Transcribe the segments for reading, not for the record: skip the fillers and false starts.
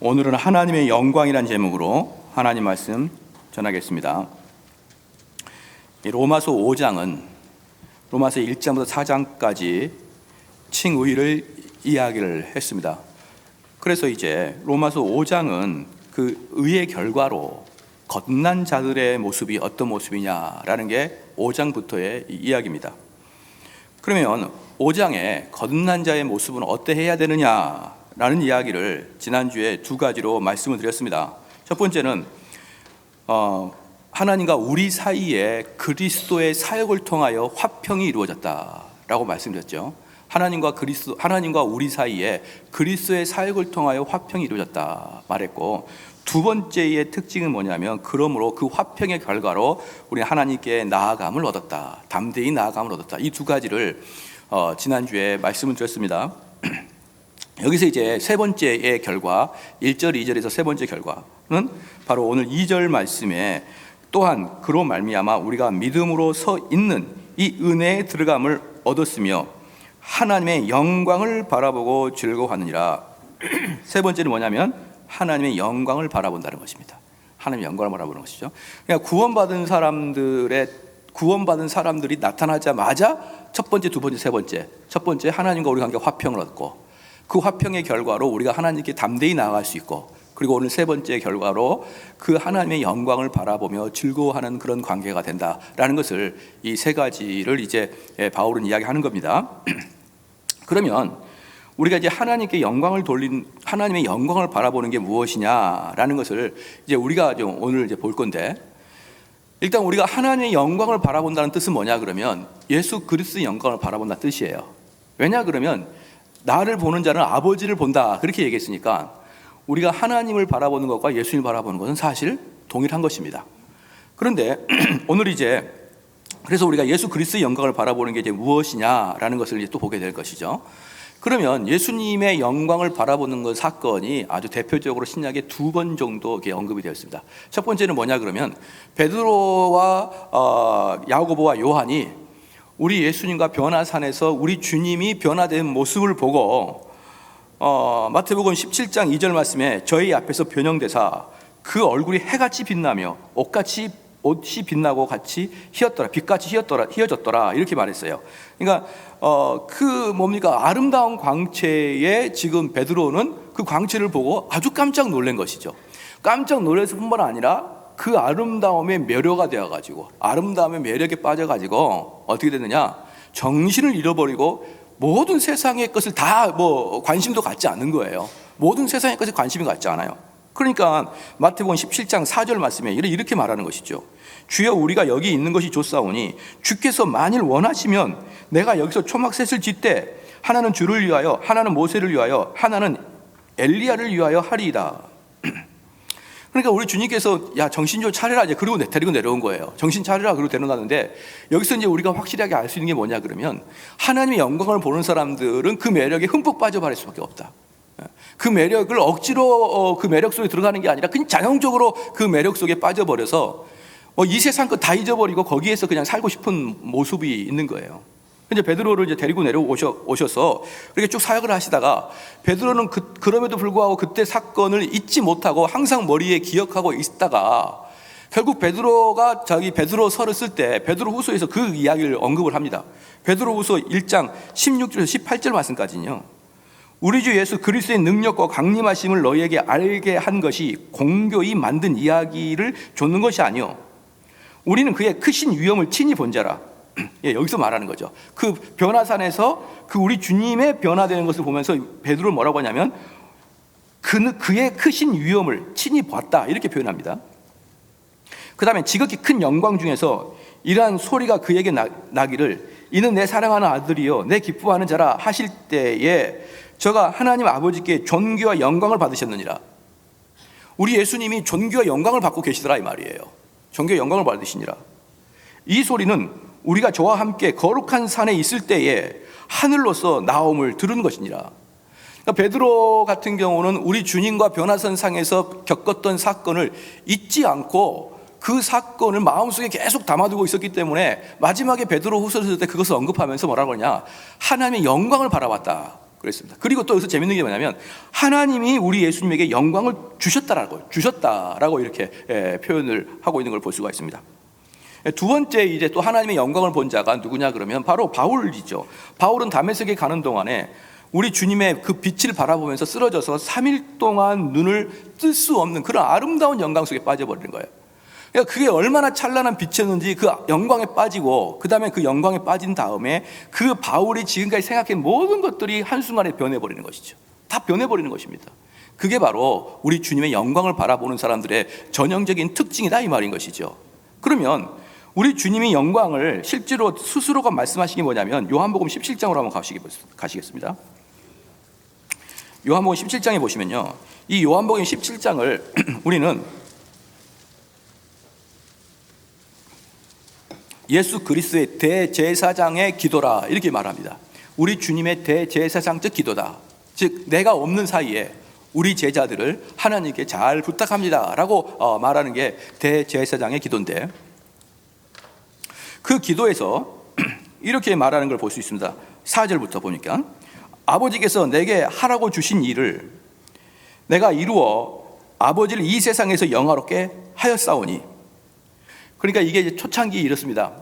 오늘은 하나님의 영광이라는 제목으로 하나님 말씀 전하겠습니다. 로마서 5장은 로마서 1장부터 4장까지 칭의를 이야기를 했습니다. 그래서 이제 로마서 5장은 그 의의 결과로 거듭난 자들의 모습이 어떤 모습이냐라는 게 5장부터의 이야기입니다. 그러면 5장에 거듭난 자의 모습은 어떠해야 되느냐라는 이야기를 지난주에 두 가지로 말씀을 드렸습니다. 첫 번째는 하나님과 우리 사이에 그리스도의 사역을 통하여 화평이 이루어졌다라고 말씀드렸죠. 하나님과 우리 사이에 그리스도의 사역을 통하여 화평이 이루어졌다 말했고, 두 번째의 특징은 뭐냐면 그러므로 그 화평의 결과로 우리 하나님께 나아감을 얻었다, 담대히 나아감을 얻었다. 이 두 가지를 지난주에 말씀을 드렸습니다. 여기서 이제 세 번째의 결과, 1절, 2절에서 세 번째 결과는 바로 오늘 2절 말씀에 또한 그로 말미암아 우리가 믿음으로 서 있는 이 은혜에 들어감을 얻었으며 하나님의 영광을 바라보고 즐거워하느니라. 세 번째는 뭐냐면 하나님의 영광을 바라본다는 것입니다. 하나님의 영광을 바라보는 것이죠. 그러니까 구원받은 사람들이 나타나자마자 첫 번째, 두 번째, 세 번째. 첫 번째, 하나님과 우리 관계 화평을 얻고, 그 화평의 결과로 우리가 하나님께 담대히 나아갈 수 있고, 그리고 오늘 세 번째 결과로 그 하나님의 영광을 바라보며 즐거워하는 그런 관계가 된다라는 것을, 이 세 가지를 이제 바울은 이야기하는 겁니다. 그러면 우리가 이제 하나님의 영광을 바라보는 게 무엇이냐라는 것을 이제 우리가 좀 오늘 이제 볼 건데, 일단 우리가 하나님의 영광을 바라본다는 뜻은 뭐냐 그러면 예수 그리스도의 영광을 바라본다는 뜻이에요. 왜냐 그러면 나를 보는 자는 아버지를 본다, 그렇게 얘기했으니까 우리가 하나님을 바라보는 것과 예수님을 바라보는 것은 사실 동일한 것입니다. 그런데 오늘 이제 그래서 우리가 예수 그리스도의 영광을 바라보는 게 이제 무엇이냐라는 것을 이제 또 보게 될 것이죠. 그러면 예수님의 영광을 바라보는 것 사건이 아주 대표적으로 신약에 두 번 정도 이렇게 언급이 되었습니다. 첫 번째는 뭐냐 그러면 베드로와 야고보와 요한이 우리 예수님과 변화산에서 우리 주님이 변화된 모습을 보고 마태복음 17장 2절 말씀에 저희 앞에서 변형되사 그 얼굴이 해같이 빛나며 옷이 빛나고 같이 희었더라, 빛같이 희어졌더라, 이렇게 말했어요. 그러니까 아름다운 광채에 지금 베드로는 그 광채를 보고 아주 깜짝 놀란 것이죠. 깜짝 놀라서 뿐만 아니라 그 아름다움의 매료가 되어가지고, 아름다움의 매력에 빠져가지고 어떻게 됐느냐, 정신을 잃어버리고 모든 세상의 것을 다 관심도 갖지 않는 거예요. 모든 세상의 것에 관심이 갖지 않아요. 그러니까 마태복음 17장 4절 말씀에 이렇게 말하는 것이죠. 주여 우리가 여기 있는 것이 좋사오니 주께서 만일 원하시면 내가 여기서 초막셋을 짓되 하나는 주를 위하여, 하나는 모세를 위하여, 하나는 엘리야를 위하여 하리이다. 그러니까 우리 주님께서 야 정신 좀 차리라, 이제 그리고 데리고 내려온 거예요. 정신 차리라, 그리고 데려놨는데, 여기서 이제 우리가 확실하게 알 수 있는 게 뭐냐 그러면 하나님의 영광을 보는 사람들은 그 매력에 흠뻑 빠져버릴 수밖에 없다. 그 매력을 억지로 그 매력 속에 들어가는 게 아니라 그냥 자연적으로 그 매력 속에 빠져버려서 이 세상 것 다 잊어버리고 거기에서 그냥 살고 싶은 모습이 있는 거예요. 이제 베드로를 이제 데리고 내려오셔서 이렇게 쭉 사역을 하시다가, 베드로는 그럼에도 불구하고 그때 사건을 잊지 못하고 항상 머리에 기억하고 있다가 결국 베드로가 베드로서를 쓸 때 베드로후서에서 그 이야기를 언급을 합니다. 베드로후서 1장 16절에서 18절 말씀까지는요, 우리 주 예수 그리스도의 능력과 강림하심을 너희에게 알게 한 것이 공교히 만든 이야기를 줬는 것이 아니요 우리는 그의 크신 위엄을 친히 본 자라. 여기서 말하는 거죠. 그 변화산에서 그 우리 주님의 변화되는 것을 보면서 베드로는 뭐라고 하냐면 그의 크신 위엄을 친히 봤다, 이렇게 표현합니다. 그 다음에 지극히 큰 영광 중에서 이러한 소리가 그에게 나기를 이는 내 사랑하는 아들이요 내 기뻐하는 자라 하실 때에 저가 하나님 아버지께 존귀와 영광을 받으셨느니라. 우리 예수님이 존귀와 영광을 받고 계시더라, 이 말이에요. 존귀와 영광을 받으시니라. 이 소리는 우리가 저와 함께 거룩한 산에 있을 때에 하늘로서 나옴을 들은 것이니라. 그러니까 베드로 같은 경우는 우리 주님과 변화산 상에서 겪었던 사건을 잊지 않고 그 사건을 마음속에 계속 담아두고 있었기 때문에 마지막에 베드로 후서를 쓸 때 그것을 언급하면서 뭐라고 하냐, 하나님의 영광을 바라봤다. 그랬습니다. 그리고 또 여기서 재밌는 게 뭐냐면 하나님이 우리 예수님에게 영광을 주셨다라고 이렇게 표현을 하고 있는 걸 볼 수가 있습니다. 두 번째 이제 또 하나님의 영광을 본 자가 누구냐 그러면 바로 바울이죠. 바울은 다메섹에 가는 동안에 우리 주님의 그 빛을 바라보면서 쓰러져서 3일 동안 눈을 뜰 수 없는 그런 아름다운 영광 속에 빠져버리는 거예요. 그러니까 그게 얼마나 찬란한 빛이었는지 그 영광에 빠지고 그 다음에 그 영광에 빠진 다음에 그 바울이 지금까지 생각한 모든 것들이 한순간에 변해버리는 것이죠. 다 변해버리는 것입니다. 그게 바로 우리 주님의 영광을 바라보는 사람들의 전형적인 특징이다 이 말인 것이죠. 그러면 우리 주님이 영광을 실제로 스스로가 말씀하신 게 뭐냐면 요한복음 17장으로 한번 가시겠습니다. 요한복음 17장에 보시면요, 이 요한복음 17장을 우리는 예수 그리스도의 대제사장의 기도라 이렇게 말합니다. 우리 주님의 대제사장적 기도다. 즉 내가 없는 사이에 우리 제자들을 하나님께 잘 부탁합니다 라고 말하는 게 대제사장의 기도인데, 그 기도에서 이렇게 말하는 걸 볼 수 있습니다. 4절부터 보니까 아버지께서 내게 하라고 주신 일을 내가 이루어 아버지를 이 세상에서 영화롭게 하였사오니. 그러니까 이게 이제 초창기 이렇습니다.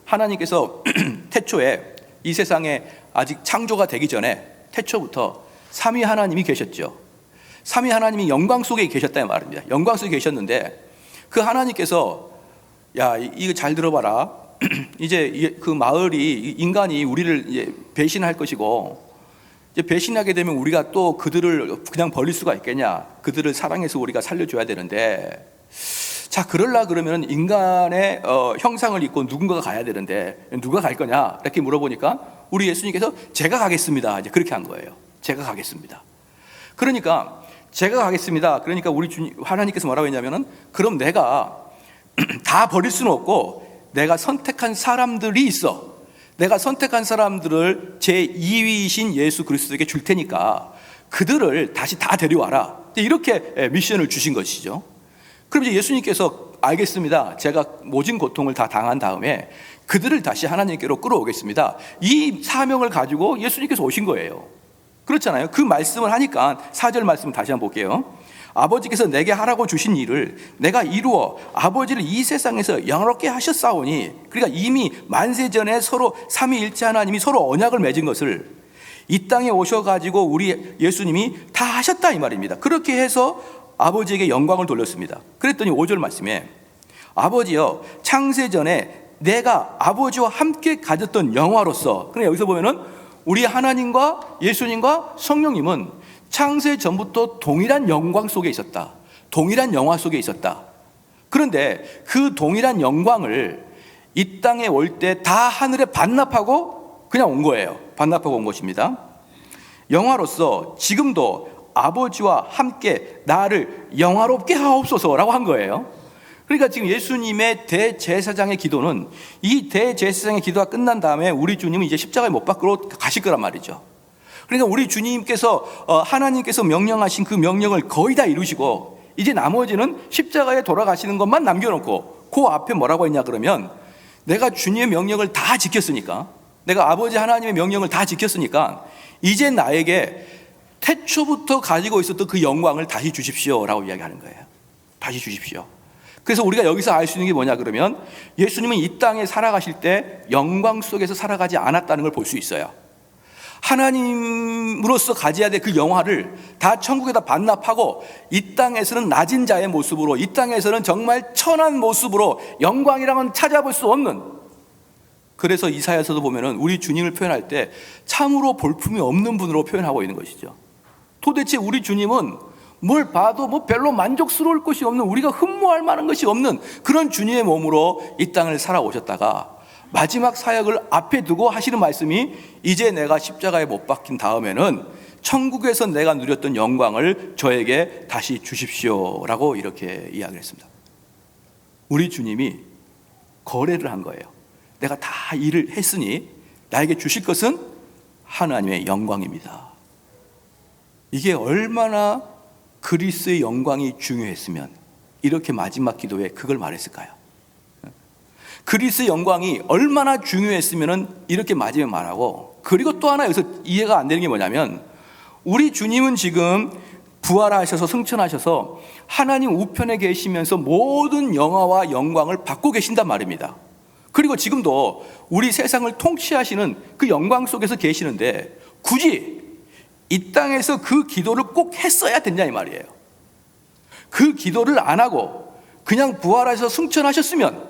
하나님께서 태초에 이 세상에 아직 창조가 되기 전에 태초부터 삼위 하나님이 계셨죠. 삼위 하나님이 영광 속에 계셨다는 말입니다. 영광 속에 계셨는데 그 하나님께서 야 이거 잘 들어봐라. 이제 그 마을이 인간이 우리를 이제 배신할 것이고 이제 배신하게 되면 우리가 또 그들을 그냥 버릴 수가 있겠냐. 그들을 사랑해서 우리가 살려줘야 되는데, 자 그럴라 그러면 인간의 형상을 입고 누군가가 가야 되는데 누가 갈 거냐 이렇게 물어보니까 우리 예수님께서 제가 가겠습니다 이제 그렇게 한 거예요. 제가 가겠습니다. 그러니까 제가 가겠습니다. 그러니까 우리 주님 하나님께서 뭐라고 했냐면은 그럼 내가 다 버릴 수는 없고 내가 선택한 사람들이 있어. 내가 선택한 사람들을 제2위이신 예수 그리스도에게 줄 테니까 그들을 다시 다 데려와라. 이렇게 미션을 주신 것이죠. 그럼 이제 예수님께서 알겠습니다. 제가 모진 고통을 다 당한 다음에 그들을 다시 하나님께로 끌어오겠습니다. 이 사명을 가지고 예수님께서 오신 거예요. 그렇잖아요. 그 말씀을 하니까 4절 말씀을 다시 한번 볼게요. 아버지께서 내게 하라고 주신 일을 내가 이루어 아버지를 이 세상에서 영화롭게 하셨사오니. 그러니까 이미 만세전에 서로 삼위일체 하나님이 서로 언약을 맺은 것을 이 땅에 오셔가지고 우리 예수님이 다 하셨다 이 말입니다. 그렇게 해서 아버지에게 영광을 돌렸습니다. 그랬더니 5절 말씀에 아버지여 창세전에 내가 아버지와 함께 가졌던 영화로서. 그러니까 여기서 보면은 우리 하나님과 예수님과 성령님은 창세 전부터 동일한 영광 속에 있었다. 동일한 영화 속에 있었다. 그런데 그 동일한 영광을 이 땅에 올 때 다 하늘에 반납하고 그냥 온 거예요. 반납하고 온 것입니다. 영화로서 지금도 아버지와 함께 나를 영화롭게 하옵소서라고 한 거예요. 그러니까 지금 예수님의 대제사장의 기도는 이 대제사장의 기도가 끝난 다음에 우리 주님은 이제 십자가에 못 박으러 가실 거란 말이죠. 그러니까 우리 주님께서 하나님께서 명령하신 그 명령을 거의 다 이루시고 이제 나머지는 십자가에 돌아가시는 것만 남겨놓고 그 앞에 뭐라고 했냐 그러면 내가 주님의 명령을 다 지켰으니까, 내가 아버지 하나님의 명령을 다 지켰으니까 이제 나에게 태초부터 가지고 있었던 그 영광을 다시 주십시오라고 이야기하는 거예요. 다시 주십시오. 그래서 우리가 여기서 알 수 있는 게 뭐냐 그러면 예수님은 이 땅에 살아가실 때 영광 속에서 살아가지 않았다는 걸 볼 수 있어요. 하나님으로서 가져야 될 그 영화를 다 천국에다 반납하고 이 땅에서는 낮은 자의 모습으로, 이 땅에서는 정말 천한 모습으로 영광이랑은 찾아볼 수 없는. 그래서 이사야서도 보면은 우리 주님을 표현할 때 참으로 볼품이 없는 분으로 표현하고 있는 것이죠. 도대체 우리 주님은 뭘 봐도 뭐 별로 만족스러울 것이 없는, 우리가 흠모할 만한 것이 없는 그런 주님의 몸으로 이 땅을 살아오셨다가 마지막 사역을 앞에 두고 하시는 말씀이 이제 내가 십자가에 못 박힌 다음에는 천국에서 내가 누렸던 영광을 저에게 다시 주십시오라고 이렇게 이야기를 했습니다. 우리 주님이 거래를 한 거예요. 내가 다 일을 했으니 나에게 주실 것은 하나님의 영광입니다. 이게 얼마나 그리스도의 영광이 중요했으면 이렇게 마지막 기도에 그걸 말했을까요? 그리스도의 영광이 얼마나 중요했으면 이렇게 마지막에 말하고, 그리고 또 하나 여기서 이해가 안 되는 게 뭐냐면 우리 주님은 지금 부활하셔서 승천하셔서 하나님 우편에 계시면서 모든 영화와 영광을 받고 계신단 말입니다. 그리고 지금도 우리 세상을 통치하시는 그 영광 속에서 계시는데 굳이 이 땅에서 그 기도를 꼭 했어야 됐냐 이 말이에요. 그 기도를 안 하고 그냥 부활하셔서 승천하셨으면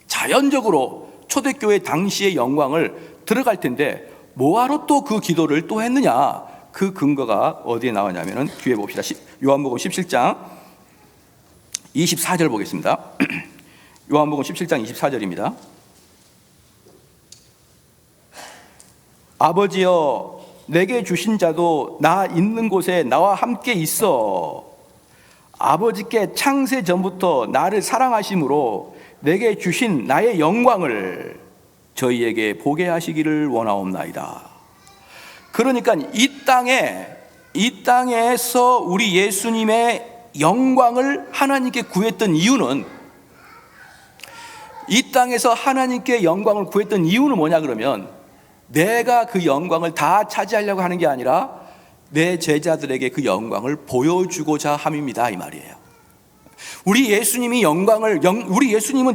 자연적으로 초대교회 당시의 영광을 들어갈 텐데 뭐하러 또 그 기도를 또 했느냐. 그 근거가 어디에 나오냐면 뒤에 봅시다. 요한복음 17장 24절 보겠습니다. 요한복음 17장 24절입니다. 아버지여 내게 주신 자도 나 있는 곳에 나와 함께 있어. 아버지께 창세 전부터 나를 사랑하심으로 내게 주신 나의 영광을 저희에게 보게 하시기를 원하옵나이다. 그러니까 이 땅에서 우리 예수님의 영광을 하나님께 구했던 이유는, 이 땅에서 하나님께 영광을 구했던 이유는 뭐냐 그러면 내가 그 영광을 다 차지하려고 하는 게 아니라 내 제자들에게 그 영광을 보여주고자 함입니다 이 말이에요. 우리 예수님은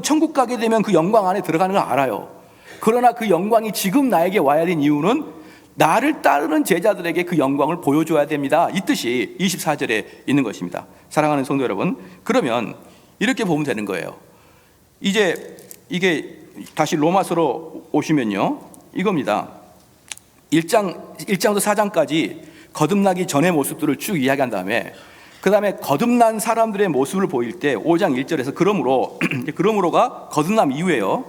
천국 가게 되면 그 영광 안에 들어가는 걸 알아요. 그러나 그 영광이 지금 나에게 와야 된 이유는 나를 따르는 제자들에게 그 영광을 보여줘야 됩니다. 이 뜻이 24절에 있는 것입니다. 사랑하는 성도 여러분, 그러면 이렇게 보면 되는 거예요. 이제 이게 다시 로마서로 오시면요, 이겁니다. 1장부터 4장까지 거듭나기 전의 모습들을 쭉 이야기한 다음에 그 다음에 거듭난 사람들의 모습을 보일 때 5장 1절에서 그러므로가 거듭남 이후에요,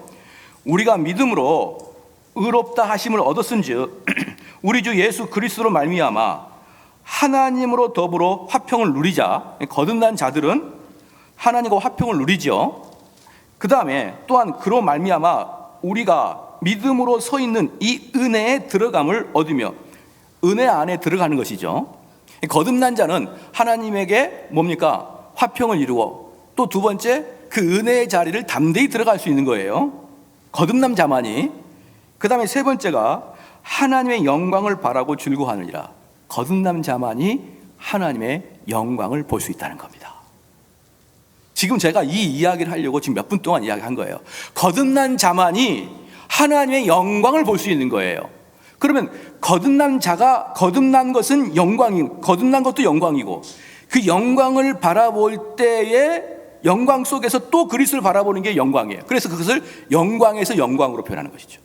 우리가 믿음으로 의롭다 하심을 얻었은즉 우리 주 예수 그리스도로 말미암아 하나님으로 더불어 화평을 누리자. 거듭난 자들은 하나님과 화평을 누리죠. 그 다음에 또한 그로 말미암아 우리가 믿음으로 서 있는 이 은혜에 들어감을 얻으며, 은혜 안에 들어가는 것이죠. 거듭난 자는 하나님에게 뭡니까? 화평을 이루고, 또 두 번째 그 은혜의 자리를 담대히 들어갈 수 있는 거예요. 거듭난 자만이. 그 다음에 세 번째가 하나님의 영광을 바라고 즐거워하느니라. 거듭난 자만이 하나님의 영광을 볼 수 있다는 겁니다. 지금 제가 이 이야기를 하려고 지금 몇 분 동안 이야기한 거예요. 거듭난 자만이 하나님의 영광을 볼 수 있는 거예요. 그러면 거듭난 것은 거듭난 것도 영광이고, 그 영광을 바라볼 때에 영광 속에서 또 그리스도를 바라보는 게 영광이에요. 그래서 그것을 영광에서 영광으로 표현하는 것이죠.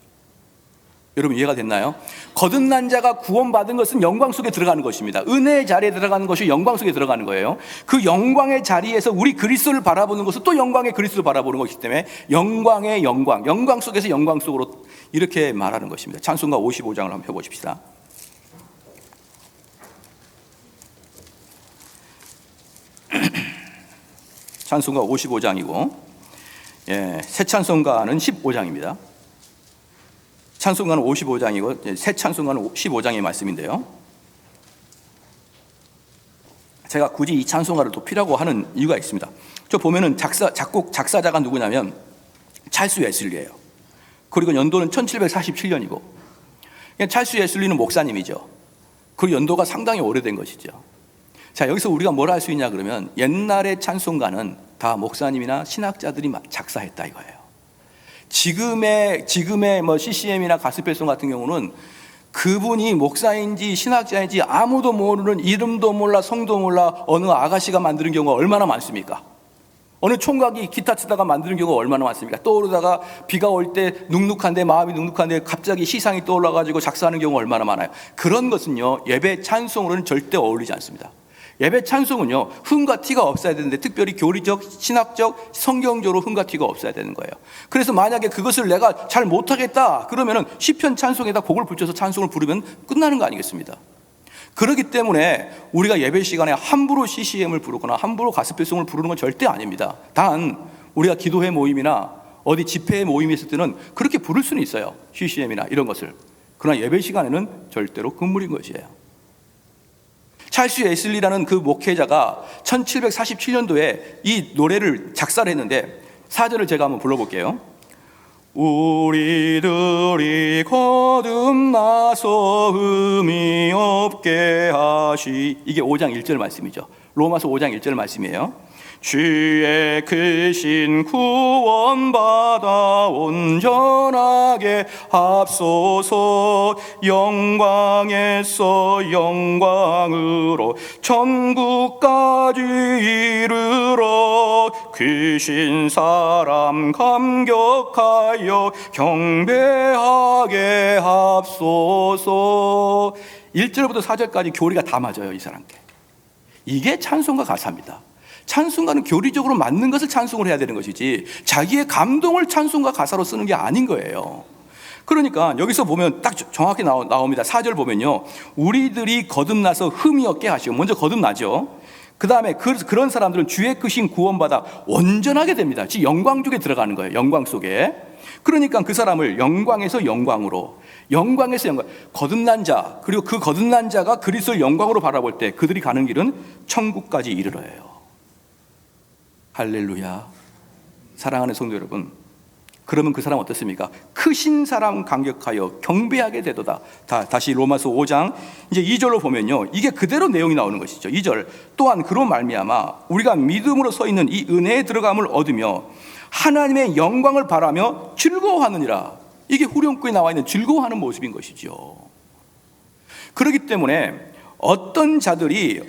여러분 이해가 됐나요? 거듭난 자가 구원받은 것은 영광 속에 들어가는 것입니다. 은혜의 자리에 들어가는 것이 영광 속에 들어가는 거예요. 그 영광의 자리에서 우리 그리스도를 바라보는 것은 또 영광의 그리스도를 바라보는 것이기 때문에 영광의 영광 속에서 영광 속으로 이렇게 말하는 것입니다. 찬송가 55장을 한번 펴보십시다. 찬송가 55장이고, 새 찬송가는 15장입니다. 찬송가는 55장이고 새 찬송가는 15장의 말씀인데요, 제가 굳이 이 찬송가를 높이라고 하는 이유가 있습니다. 저 보면은 작사자가 누구냐면 찰스 웨슬리예요. 그리고 연도는 1747년이고, 찰스 웨슬리는 목사님이죠. 그 연도가 상당히 오래된 것이죠. 자, 여기서 우리가 뭘 할 수 있냐 그러면 옛날의 찬송가는 다 목사님이나 신학자들이 작사했다 이거예요. 지금의 CCM이나 가스펠송 같은 경우는 그분이 목사인지 신학자인지 아무도 모르는, 이름도 몰라 성도 몰라 어느 아가씨가 만드는 경우가 얼마나 많습니까? 어느 총각이 기타 치다가 만드는 경우가 얼마나 많습니까? 떠오르다가 비가 올 때 마음이 눅눅한데 갑자기 시상이 떠올라가지고 작사하는 경우가 얼마나 많아요. 그런 것은요, 예배 찬송으로는 절대 어울리지 않습니다. 예배 찬송은요, 흥과 티가 없어야 되는데, 특별히 교리적, 신학적, 성경적으로 흥과 티가 없어야 되는 거예요. 그래서 만약에 그것을 내가 잘 못하겠다 그러면은 시편 찬송에다 곡을 붙여서 찬송을 부르면 끝나는 거 아니겠습니다? 그렇기 때문에 우리가 예배 시간에 함부로 CCM을 부르거나 함부로 가스펠송을 부르는 건 절대 아닙니다. 단 우리가 기도회 모임이나 어디 집회 모임이 있을 때는 그렇게 부를 수는 있어요, CCM이나 이런 것을. 그러나 예배 시간에는 절대로 금물인 것이에요. 찰스 웨슬리라는 그 목회자가 1747년도에 이 노래를 작사를 했는데, 4절을 제가 한번 불러볼게요. 우리들이 거듭나서 흠이 없게 하시. 이게 5장 1절 말씀이죠. 로마서 5장 1절 말씀이에요. 주의 크신 구원받아 온전하게 합소서. 영광에서 영광으로 천국까지 이르러 크신 사람 감격하여 경배하게 합소서. 1절부터 4절까지 교리가 다 맞아요. 이 사람께. 이게 찬송가 가사입니다. 찬송가는 교리적으로 맞는 것을 찬송을 해야 되는 것이지 자기의 감동을 찬송가 가사로 쓰는 게 아닌 거예요. 그러니까 여기서 보면 딱 정확히 나옵니다. 4절 보면요, 우리들이 거듭나서 흠이 없게 하시고, 먼저 거듭나죠. 그 다음에 그런 사람들은 주의 크신 구원받아 온전하게 됩니다. 즉 영광 쪽에 들어가는 거예요. 영광 속에. 그러니까 그 사람을 영광에서 영광으로, 영광에서 영광, 거듭난 자, 그리고 그 거듭난 자가 그리스도를 영광으로 바라볼 때 그들이 가는 길은 천국까지 이르러요. 할렐루야. 사랑하는 성도 여러분, 그러면 그 사람 어떻습니까? 크신 사람 감격하여 경배하게 되도다. 다시 로마서 5장 이제 2절로 보면요, 이게 그대로 내용이 나오는 것이죠. 2절, 또한 그로 말미암아 우리가 믿음으로 서 있는 이 은혜에 들어감을 얻으며 하나님의 영광을 바라며 즐거워하느니라. 이게 후렴구에 나와 있는 즐거워하는 모습인 것이죠. 그렇기 때문에 어떤 자들이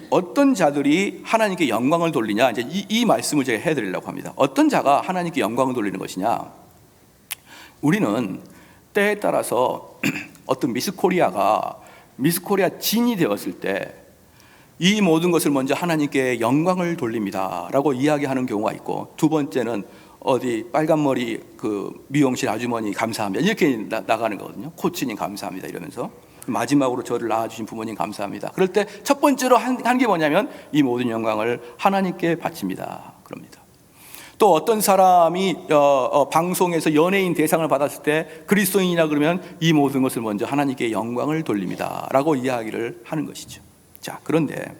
하나님께 영광을 돌리냐, 이제 이 말씀을 제가 해드리려고 합니다. 어떤 자가 하나님께 영광을 돌리는 것이냐? 우리는 때에 따라서 어떤 미스 코리아 진이 되었을 때 이 모든 것을 먼저 하나님께 영광을 돌립니다 라고 이야기하는 경우가 있고, 두 번째는 어디 빨간머리 그 미용실 아주머니 감사합니다 이렇게 나가는 거거든요. 코치님 감사합니다 이러면서, 마지막으로 저를 낳아주신 부모님 감사합니다. 그럴 때 첫 번째로 한 게 뭐냐면 이 모든 영광을 하나님께 바칩니다 그럽니다. 또 어떤 사람이 방송에서 연예인 대상을 받았을 때 그리스도인이라 그러면 이 모든 것을 먼저 하나님께 영광을 돌립니다 라고 이야기를 하는 것이죠. 자, 그런데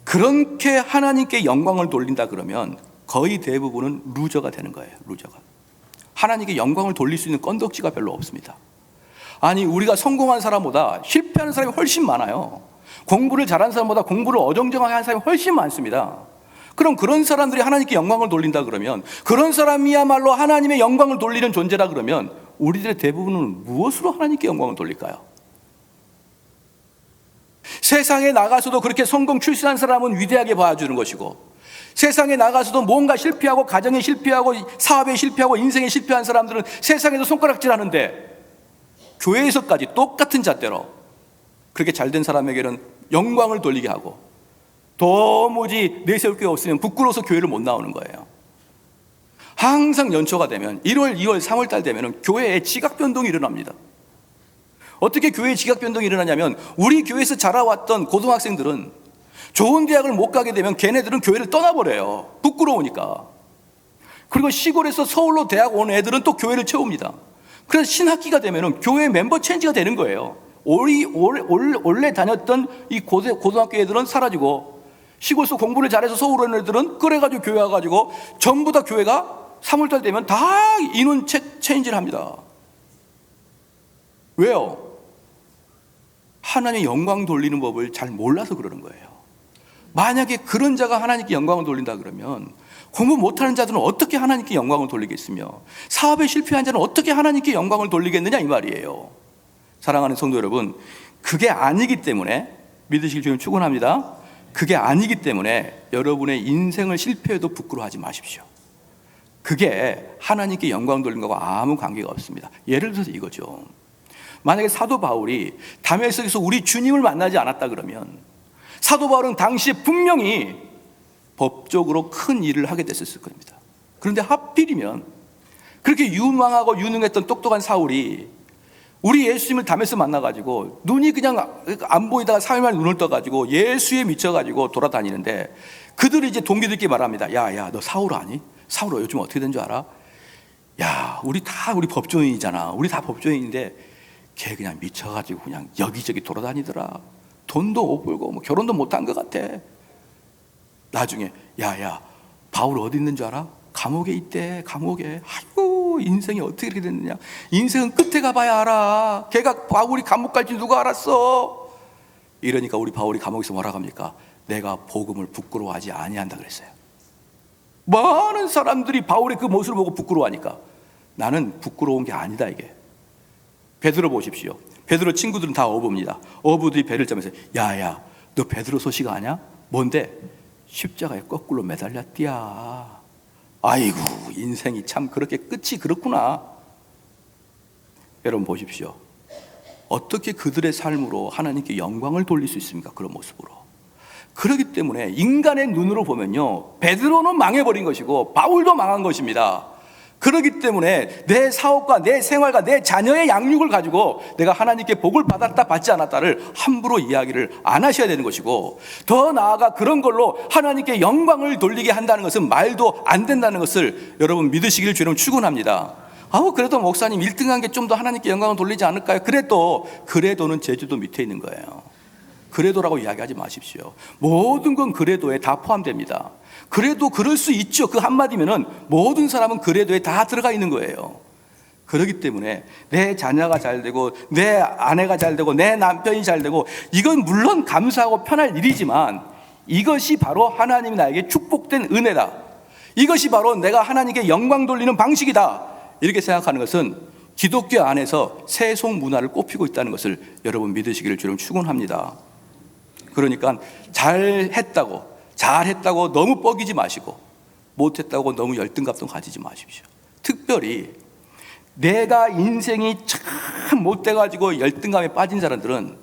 그렇게 하나님께 영광을 돌린다 그러면 거의 대부분은 루저가 되는 거예요. 루저가. 하나님께 영광을 돌릴 수 있는 건덕지가 별로 없습니다. 아니, 우리가 성공한 사람보다 실패하는 사람이 훨씬 많아요. 공부를 잘하는 사람보다 공부를 어정쩡하게 하는 사람이 훨씬 많습니다. 그럼 그런 사람들이 하나님께 영광을 돌린다 그러면, 그런 사람이야말로 하나님의 영광을 돌리는 존재라 그러면 우리들의 대부분은 무엇으로 하나님께 영광을 돌릴까요? 세상에 나가서도 그렇게 성공 출세한 사람은 위대하게 봐주는 것이고, 세상에 나가서도 뭔가 실패하고 가정에 실패하고 사업에 실패하고 인생에 실패한 사람들은 세상에도 손가락질하는데 교회에서까지 똑같은 잣대로 그렇게 잘된 사람에게는 영광을 돌리게 하고, 도무지 내세울 게 없으면 부끄러워서 교회를 못 나오는 거예요. 항상 연초가 되면 1월, 2월, 3월 달 되면 교회에 지각 변동이 일어납니다. 어떻게 교회에 지각 변동이 일어나냐면, 우리 교회에서 자라왔던 고등학생들은 좋은 대학을 못 가게 되면 걔네들은 교회를 떠나버려요. 부끄러우니까. 그리고 시골에서 서울로 대학 온 애들은 또 교회를 채웁니다. 그래서 신학기가 되면 교회 멤버 체인지가 되는 거예요. 원래 다녔던 이 고등학교 애들은 사라지고, 시골에서 공부를 잘해서 서울 온 애들은 그래가지고 교회 와가지고 전부 다 교회가 3월달 되면 다 인원 체인지를 합니다. 왜요? 하나님의 영광 돌리는 법을 잘 몰라서 그러는 거예요. 만약에 그런 자가 하나님께 영광을 돌린다 그러면 공부 못하는 자들은 어떻게 하나님께 영광을 돌리겠으며, 사업에 실패한 자는 어떻게 하나님께 영광을 돌리겠느냐 이 말이에요. 사랑하는 성도 여러분, 그게 아니기 때문에 믿으시길 주님 축원합니다. 그게 아니기 때문에 여러분의 인생을 실패해도 부끄러워하지 마십시오. 그게 하나님께 영광 돌리는 것과 아무 관계가 없습니다. 예를 들어서 이거죠. 만약에 사도 바울이 다메섹에서 우리 주님을 만나지 않았다 그러면 사도 바울은 당시에 분명히 법적으로 큰 일을 하게 됐을 겁니다. 그런데 하필이면 그렇게 유망하고 유능했던 똑똑한 사울이 우리 예수님을 다메섹에서 만나가지고 눈이 그냥 안 보이다가 3일 만에 눈을 떠가지고 예수에 미쳐가지고 돌아다니는데, 그들이 이제 동기들끼리 말합니다. 야, 너 사울 아니? 사울 요즘 어떻게 된 줄 알아? 야, 우리 법조인이잖아. 우리 다 법조인인데 걔 그냥 미쳐가지고 그냥 여기저기 돌아다니더라. 돈도 못 벌고 뭐 결혼도 못한 것 같아. 나중에 야, 바울 어디 있는 줄 알아? 감옥에 있대. 감옥에. 아이고 아이고 인생이 어떻게 이렇게 됐느냐, 인생은 끝에 가봐야 알아, 걔가 바울이 감옥 갈지 누가 알았어. 이러니까 우리 바울이 감옥에서 뭐라고 합니까? 내가 복음을 부끄러워하지 아니한다 그랬어요. 많은 사람들이 바울의 그 모습을 보고 부끄러워하니까 나는 부끄러운 게 아니다. 이게 베드로 보십시오. 베드로 친구들은 다 어부입니다. 어부들이 배를 짜면서 야야 너 베드로 소식 아냐? 뭔데? 십자가에 거꾸로 매달렸디야. 아이고 인생이 참 그렇게 끝이 그렇구나. 여러분 보십시오. 어떻게 그들의 삶으로 하나님께 영광을 돌릴 수 있습니까? 그런 모습으로. 그렇기 때문에 인간의 눈으로 보면요, 베드로는 망해버린 것이고 바울도 망한 것입니다. 그렇기 때문에 내 사업과 내 생활과 내 자녀의 양육을 가지고 내가 하나님께 복을 받았다 받지 않았다를 함부로 이야기를 안 하셔야 되는 것이고, 더 나아가 그런 걸로 하나님께 영광을 돌리게 한다는 것은 말도 안 된다는 것을 여러분 믿으시기를 주님 축원합니다. 그래도 목사님 1등한 게 좀 더 하나님께 영광을 돌리지 않을까요? 그래도는 제주도 밑에 있는 거예요. 그래도라고 이야기하지 마십시오. 모든 건 그래도에 다 포함됩니다. 그래도 그럴 수 있죠. 그 한마디면은 모든 사람은 그래도에 다 들어가 있는 거예요. 그렇기 때문에 내 자녀가 잘 되고 내 아내가 잘 되고 내 남편이 잘 되고 이건 물론 감사하고 편할 일이지만 이것이 바로 하나님이 나에게 축복된 은혜다. 이것이 바로 내가 하나님께 영광 돌리는 방식이다. 이렇게 생각하는 것은 기독교 안에서 세속 문화를 꼽히고 있다는 것을 여러분 믿으시기를 주님 축원합니다. 그러니까 잘했다고 너무 뻐기지 마시고 못했다고 너무 열등감도 가지지 마십시오. 특별히 내가 인생이 참 못돼가지고 열등감에 빠진 사람들은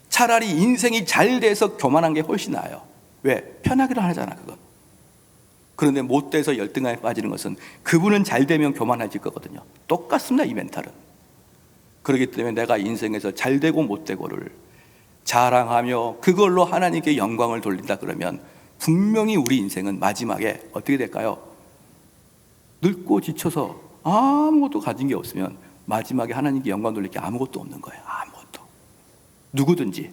차라리 인생이 잘 돼서 교만한 게 훨씬 나아요. 왜? 편하기로 하잖아 그건. 그런데 못돼서 열등감에 빠지는 것은 그분은 잘 되면 교만해질 거거든요. 똑같습니다 이 멘탈은. 그렇기 때문에 내가 인생에서 잘 되고 못 되고를 자랑하며 그걸로 하나님께 영광을 돌린다 그러면 분명히 우리 인생은 마지막에 어떻게 될까요? 늙고 지쳐서 아무것도 가진 게 없으면 마지막에 하나님께 영광 돌릴 게 아무것도 없는 거예요. 아무것도. 누구든지.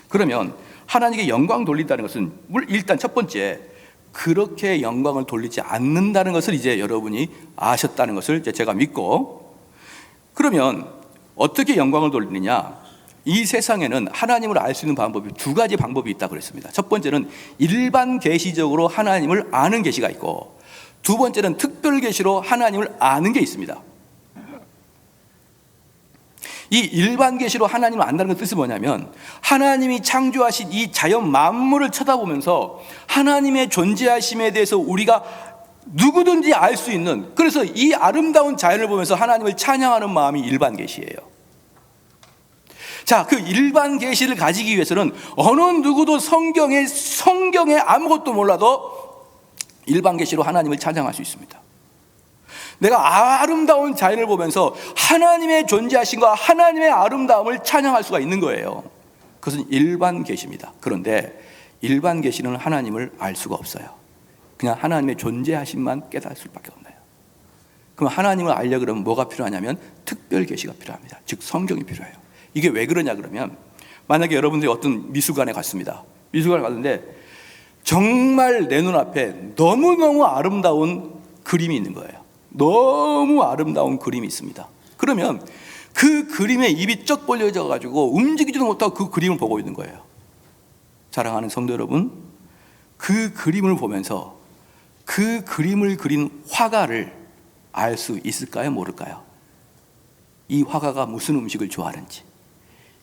그러면 하나님께 영광 돌린다는 것은 일단 첫 번째, 그렇게 영광을 돌리지 않는다는 것을 이제 여러분이 아셨다는 것을 이제 제가 믿고, 그러면 어떻게 영광을 돌리느냐? 이 세상에는 하나님을 알 수 있는 방법이 두 가지 방법이 있다고 그랬습니다. 첫 번째는 일반 계시적으로 하나님을 아는 계시가 있고, 두 번째는 특별 계시로 하나님을 아는 게 있습니다. 이 일반 계시로 하나님을 안다는 것 뜻이 뭐냐면, 하나님이 창조하신 이 자연 만물을 쳐다보면서 하나님의 존재하심에 대해서 우리가 누구든지 알 수 있는, 그래서 이 아름다운 자연을 보면서 하나님을 찬양하는 마음이 일반 계시예요. 자, 그 일반 계시를 가지기 위해서는 어느 누구도 성경에 아무것도 몰라도 일반 계시로 하나님을 찬양할 수 있습니다. 내가 아름다운 자연을 보면서 하나님의 존재하심과 하나님의 아름다움을 찬양할 수가 있는 거예요. 그것은 일반 계시입니다. 그런데 일반 계시는 하나님을 알 수가 없어요. 그냥 하나님의 존재하심만 깨달을 수밖에 없나요? 그럼 하나님을 알려 그러면 뭐가 필요하냐면 특별 계시가 필요합니다. 즉 성경이 필요해요. 이게 왜 그러냐 그러면, 만약에 여러분들이 어떤 미술관에 갔습니다. 미술관에 갔는데 정말 내 눈앞에 너무너무 아름다운 그림이 있는 거예요. 너무 아름다운 그림이 있습니다. 그러면 그 그림에 입이 쩍 벌려져 가지고 움직이지도 못하고 그 그림을 보고 있는 거예요. 사랑하는 성도 여러분, 그 그림을 보면서 그 그림을 그린 화가를 알 수 있을까요? 모를까요? 이 화가가 무슨 음식을 좋아하는지,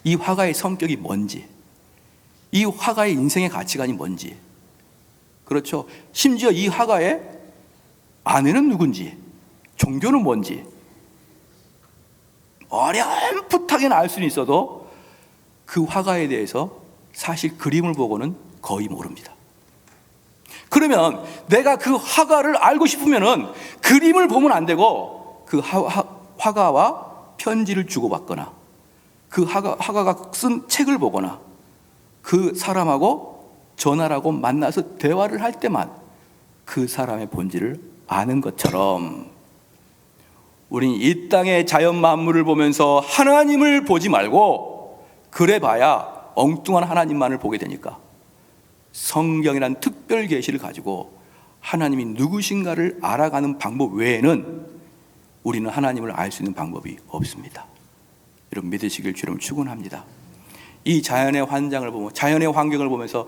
이 화가의 성격이 뭔지, 이 화가의 인생의 가치관이 뭔지, 그렇죠? 심지어 이 화가의 아내는 누군지, 종교는 뭔지 어렴풋하게는 알 수는 있어도 그 화가에 대해서 사실 그림을 보고는 거의 모릅니다. 그러면 내가 그 화가를 알고 싶으면은 그림을 보면 안 되고 그 화가와 편지를 주고받거나 그 화가가 쓴 책을 보거나 그 사람하고 전화라고 만나서 대화를 할 때만 그 사람의 본질을 아는 것처럼, 우린 이 땅의 자연 만물을 보면서 하나님을 보지 말고 그래 봐야 엉뚱한 하나님만을 보게 되니까 성경이란 특별 계시를 가지고 하나님이 누구신가를 알아가는 방법 외에는 우리는 하나님을 알 수 있는 방법이 없습니다. 여러분 믿으시길 주로 축원합니다. 이 자연의 환경을 보면서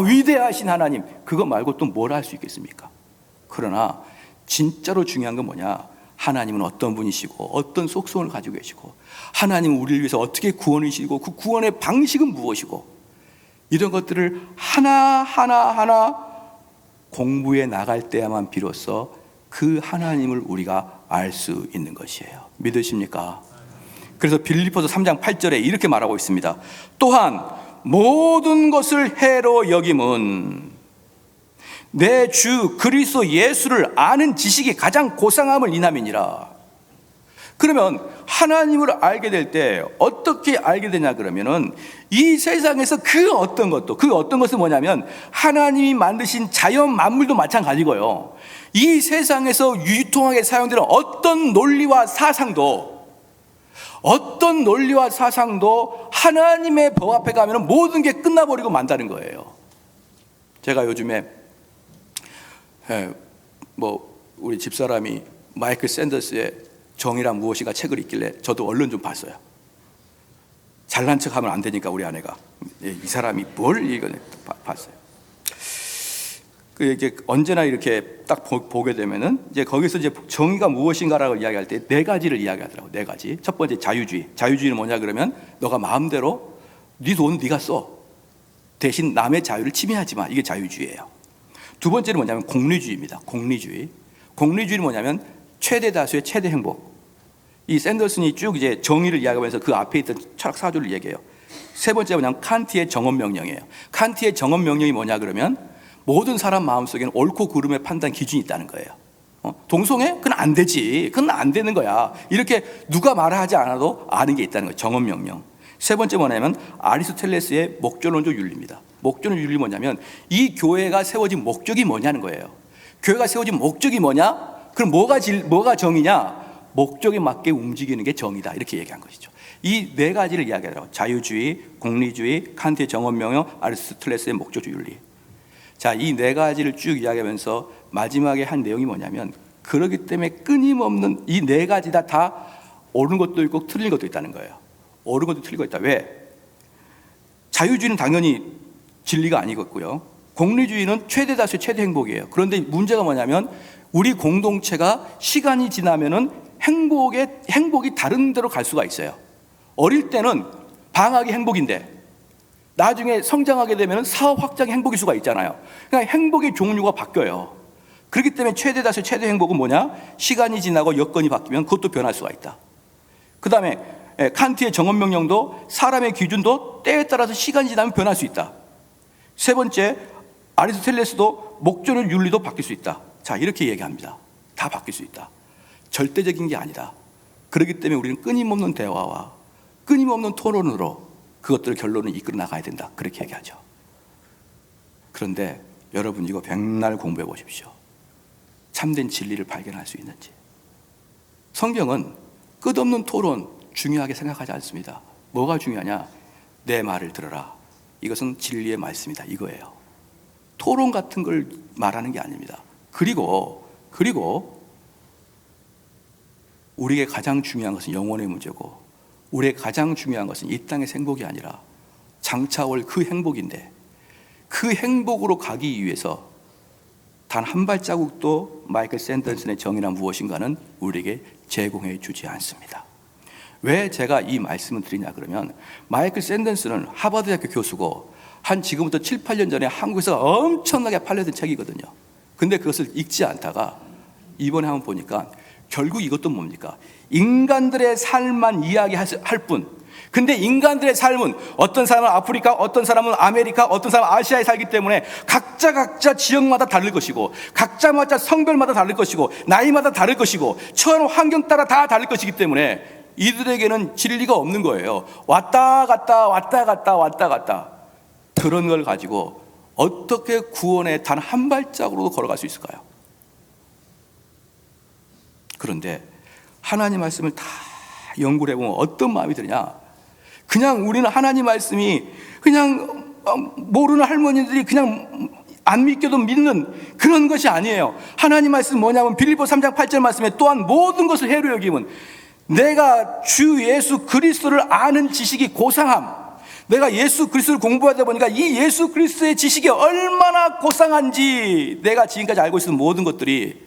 위대하신 하나님, 그거 말고 또 뭘 할 수 있겠습니까? 그러나 진짜로 중요한 건 뭐냐? 하나님은 어떤 분이시고 어떤 속성을 가지고 계시고 하나님은 우리를 위해서 어떻게 구원이시고 그 구원의 방식은 무엇이고 이런 것들을 하나하나 공부해 나갈 때야만 비로소 그 하나님을 우리가 알 수 있는 것이에요. 믿으십니까? 그래서 빌립보서 3장 8절에 이렇게 말하고 있습니다. 또한 모든 것을 해로 여김은 내 주 그리스도 예수를 아는 지식이 가장 고상함을 인함이니라. 그러면 하나님을 알게 될 때 어떻게 알게 되냐 그러면은 이 세상에서 그 어떤 것은 뭐냐면 하나님이 만드신 자연 만물도 마찬가지고요. 이 세상에서 유통하게 사용되는 어떤 논리와 사상도 하나님의 법 앞에 가면 모든 게 끝나버리고 만다는 거예요. 제가 요즘에 우리 집사람이 마이클 샌더스의 정의란 무엇인가 책을 읽길래 저도 얼른 좀 봤어요. 잘난 척하면 안 되니까 우리 아내가 이 사람이 뭘 읽었나 봤어요. 이게 언제나 이렇게 딱 보게 되면은 이제 거기서 이제 정의가 무엇인가라고 이야기할 때 네 가지를 이야기하더라고. 네 가지. 첫 번째 자유주의. 자유주의는 뭐냐 그러면 너가 마음대로 네 돈 네가 써. 대신 남의 자유를 침해하지 마. 이게 자유주의예요. 두 번째는 뭐냐면 공리주의입니다. 공리주의. 공리주의는 뭐냐면 최대 다수의 최대 행복. 이 샌더슨이 쭉 이제 정의를 이야기하면서 그 앞에 있던 철학 사조를 얘기해요. 세 번째가 뭐냐면 칸트의 정언 명령이에요. 칸트의 정언 명령이 뭐냐 그러면 모든 사람 마음속에는 옳고 그름의 판단 기준이 있다는 거예요. 동성애? 그건 안 되지. 그건 안 되는 거야. 이렇게 누가 말하지 않아도 아는 게 있다는 거예요. 정언 명령. 세 번째 뭐냐면 아리스토텔레스의 목적론적 윤리입니다. 목적론적 윤리 뭐냐면 이 교회가 세워진 목적이 뭐냐는 거예요. 교회가 세워진 목적이 뭐냐? 그럼 뭐가 정의냐? 목적에 맞게 움직이는 게 정의다. 이렇게 얘기한 것이죠. 이 네 가지를 이야기하더라고요. 자유주의, 공리주의, 칸트의 정언 명령, 아리스토텔레스의 목적적 윤리. 자, 이 네 가지를 쭉 이야기하면서 마지막에 한 내용이 뭐냐면 그렇기 때문에 끊임없는 이 네 가지 다 옳은 것도 있고 틀린 것도 있다는 거예요. 옳은 것도 틀린 것도 있다. 왜? 자유주의는 당연히 진리가 아니겠고요. 공리주의는 최대 다수의 최대 행복이에요. 그런데 문제가 뭐냐면 우리 공동체가 시간이 지나면은 행복이 다른 데로 갈 수가 있어요. 어릴 때는 방학이 행복인데 나중에 성장하게 되면 사업 확장이 행복일 수가 있잖아요. 그러니까 행복의 종류가 바뀌어요. 그렇기 때문에 최대 다수의 최대 행복은 뭐냐? 시간이 지나고 여건이 바뀌면 그것도 변할 수가 있다. 그 다음에 칸트의 정언명령도 사람의 기준도 때에 따라서 시간이 지나면 변할 수 있다. 세 번째 아리스토텔레스도 목적의 윤리도 바뀔 수 있다. 자, 이렇게 얘기합니다. 다 바뀔 수 있다. 절대적인 게 아니다. 그렇기 때문에 우리는 끊임없는 대화와 끊임없는 토론으로 그것들을 결론을 이끌어 나가야 된다. 그렇게 얘기하죠. 그런데 여러분 이거 백날 공부해 보십시오. 참된 진리를 발견할 수 있는지. 성경은 끝없는 토론 중요하게 생각하지 않습니다. 뭐가 중요하냐? 내 말을 들어라. 이것은 진리의 말씀이다. 이거예요. 토론 같은 걸 말하는 게 아닙니다. 그리고 우리에게 가장 중요한 것은 영혼의 문제고 우리에게 가장 중요한 것은 이 땅의 행복이 아니라 장차 올 그 행복인데 그 행복으로 가기 위해서 단 한 발자국도 마이클 샌더슨의 정의란 무엇인가는 우리에게 제공해 주지 않습니다. 왜 제가 이 말씀을 드리냐 그러면 마이클 샌더슨은 하버드 대학교 교수고 한 지금부터 7, 8년 전에 한국에서 엄청나게 팔렸던 책이거든요. 근데 그것을 읽지 않다가 이번에 한번 보니까 결국 이것도 뭡니까? 인간들의 삶만 이야기할 뿐. 근데 인간들의 삶은 어떤 사람은 아프리카, 어떤 사람은 아메리카, 어떤 사람은 아시아에 살기 때문에 각자 지역마다 다를 것이고 각자 성별마다 다를 것이고 나이마다 다를 것이고 처한 환경 따라 다 다를 것이기 때문에 이들에게는 진리가 없는 거예요. 왔다 갔다 그런 걸 가지고 어떻게 구원에 단 한 발자국으로 걸어갈 수 있을까요? 그런데 하나님 말씀을 다 연구를 해보면 어떤 마음이 드냐? 그냥 우리는 하나님 말씀이 그냥 모르는 할머니들이 그냥 안 믿겨도 믿는 그런 것이 아니에요. 하나님 말씀 뭐냐면 빌립보 3장 8절 말씀에 또한 모든 것을 해로 여김은 내가 주 예수 그리스도를 아는 지식이 고상함. 내가 예수 그리스도를 공부하다 보니까 이 예수 그리스도의 지식이 얼마나 고상한지 내가 지금까지 알고 있었던 모든 것들이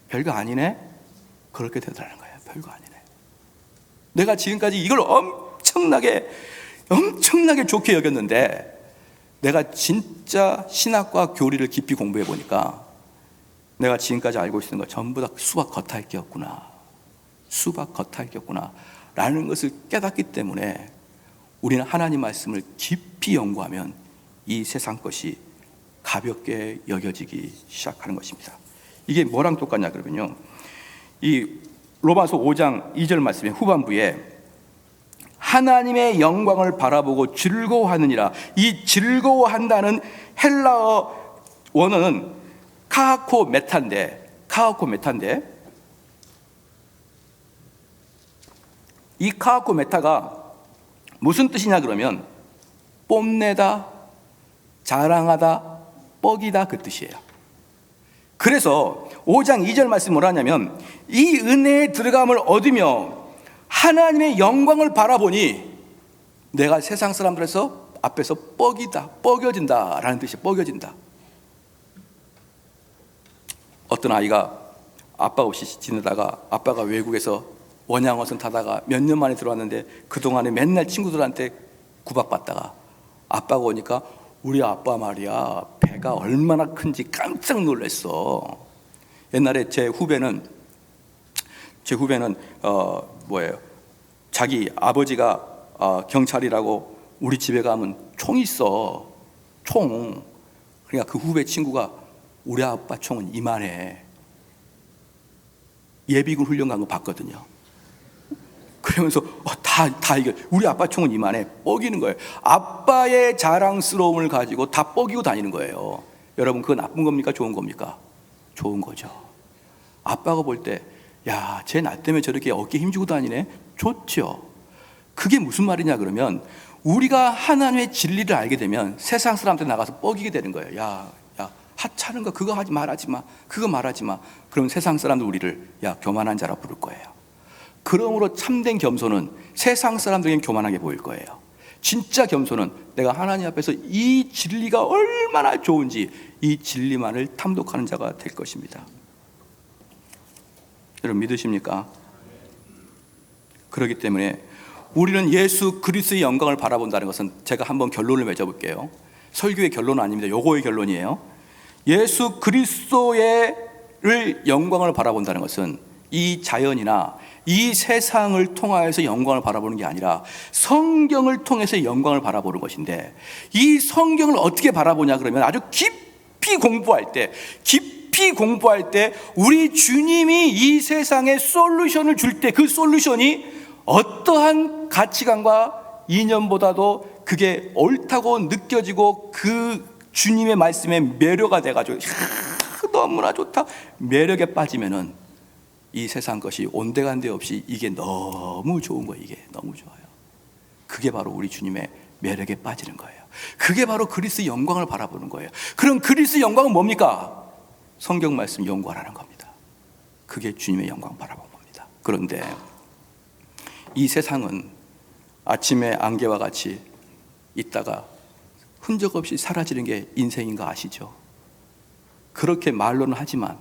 별거 아니네? 그렇게 되더라는 거예요. 별거 아니네. 내가 지금까지 이걸 엄청나게 좋게 여겼는데 내가 진짜 신학과 교리를 깊이 공부해 보니까 내가 지금까지 알고 있었던 거 전부 다 수박 겉핥기였구나. 수박 겉핥기였구나 라는 것을 깨닫기 때문에 우리는 하나님 말씀을 깊이 연구하면 이 세상 것이 가볍게 여겨지기 시작하는 것입니다. 이게 뭐랑 똑같냐 그러면요, 이 로마서 5장 2절 말씀의 후반부에 하나님의 영광을 바라보고 즐거워하느니라. 이 즐거워한다는 헬라어 원어는 카하코 메타인데 이 카하코 메타가 무슨 뜻이냐 그러면 뽐내다, 자랑하다, 뻑이다 그 뜻이에요. 그래서 5장 2절 말씀 뭐라 하냐면 이 은혜의 들어감을 얻으며 하나님의 영광을 바라보니 내가 세상 사람들에서 앞에서 뻐겨진다 라는 뜻이 뻐겨진다. 어떤 아이가 아빠 없이 지내다가 아빠가 외국에서 원양어선 타다가 몇 년 만에 들어왔는데 그동안에 맨날 친구들한테 구박받다가 아빠가 오니까 우리 아빠 말이야 배가 얼마나 큰지 깜짝 놀랐어. 옛날에 제 후배는 자기 아버지가 경찰이라고 우리 집에 가면 총이 있어. 총. 그러니까 그 후배 친구가 우리 아빠 총은 이만해. 예비군 훈련 간 거 봤거든요. 그러면서 다 이게 우리 아빠 총은 이만해. 뻐기는 거예요. 아빠의 자랑스러움을 가지고 다 뻐기고 다니는 거예요. 여러분 그거 나쁜 겁니까? 좋은 겁니까? 좋은 거죠. 아빠가 볼 때 야, 쟤 나 때문에 저렇게 어깨 힘주고 다니네? 좋죠. 그게 무슨 말이냐 그러면 우리가 하나님의 진리를 알게 되면 세상 사람한테 나가서 뻐기게 되는 거예요. 야, 하찮은 거 그거 말하지 마. 그거 말하지 마. 그럼 세상 사람들 우리를 야, 교만한 자라 부를 거예요. 그러므로 참된 겸손은 세상 사람들에겐 교만하게 보일 거예요. 진짜 겸손은 내가 하나님 앞에서 이 진리가 얼마나 좋은지 이 진리만을 탐독하는 자가 될 것입니다. 여러분 믿으십니까? 그렇기 때문에 우리는 예수 그리스도의 영광을 바라본다는 것은 제가 한번 결론을 맺어볼게요. 설교의 결론은 아닙니다. 요거의 결론이에요. 예수 그리스도의 영광을 바라본다는 것은 이 자연이나 이 세상을 통하여서 영광을 바라보는 게 아니라 성경을 통해서 영광을 바라보는 것인데 이 성경을 어떻게 바라보냐 그러면 아주 깊이 공부할 때 우리 주님이 이 세상에 솔루션을 줄 때 그 솔루션이 어떠한 가치관과 이념보다도 그게 옳다고 느껴지고 그 주님의 말씀에 매료가 돼가지고 너무나 좋다 매력에 빠지면은 이 세상 것이 온데간데 없이 이게 너무 좋은 거예요. 이게 너무 좋아요. 그게 바로 우리 주님의 매력에 빠지는 거예요. 그게 바로 그리스도의 영광을 바라보는 거예요. 그럼 그리스도의 영광은 뭡니까? 성경 말씀 연구하라는 겁니다. 그게 주님의 영광 바라보는 겁니다. 그런데 이 세상은 아침에 안개와 같이 있다가 흔적 없이 사라지는 게 인생인 거 아시죠? 그렇게 말로는 하지만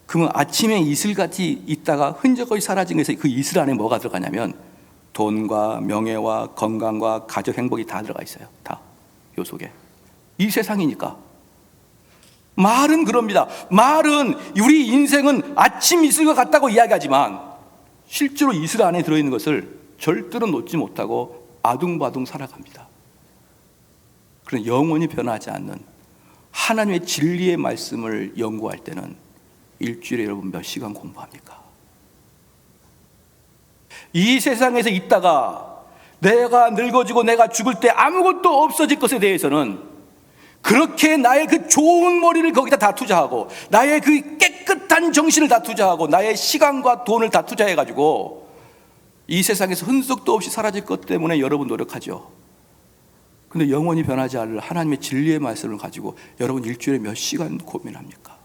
그러면 아침에 이슬같이 있다가 흔적 없이 사라진 것에서 그 이슬 안에 뭐가 들어가냐면 돈과 명예와 건강과 가족 행복이 다 들어가 있어요. 다 요 속에. 이 세상이니까. 말은 그럽니다. 말은 우리 인생은 아침 이슬과 같다고 이야기하지만 실제로 이슬 안에 들어있는 것을 절대로 놓지 못하고 아둥바둥 살아갑니다. 그런 영원히 변하지 않는 하나님의 진리의 말씀을 연구할 때는 일주일에 여러분 몇 시간 공부합니까? 이 세상에서 있다가 내가 늙어지고 내가 죽을 때 아무것도 없어질 것에 대해서는 그렇게 나의 그 좋은 머리를 거기다 다 투자하고 나의 그 깨끗한 정신을 다 투자하고 나의 시간과 돈을 다 투자해가지고 이 세상에서 흔적도 없이 사라질 것 때문에 여러분 노력하죠. 근데 영원히 변하지 않을 하나님의 진리의 말씀을 가지고 여러분 일주일에 몇 시간 고민합니까?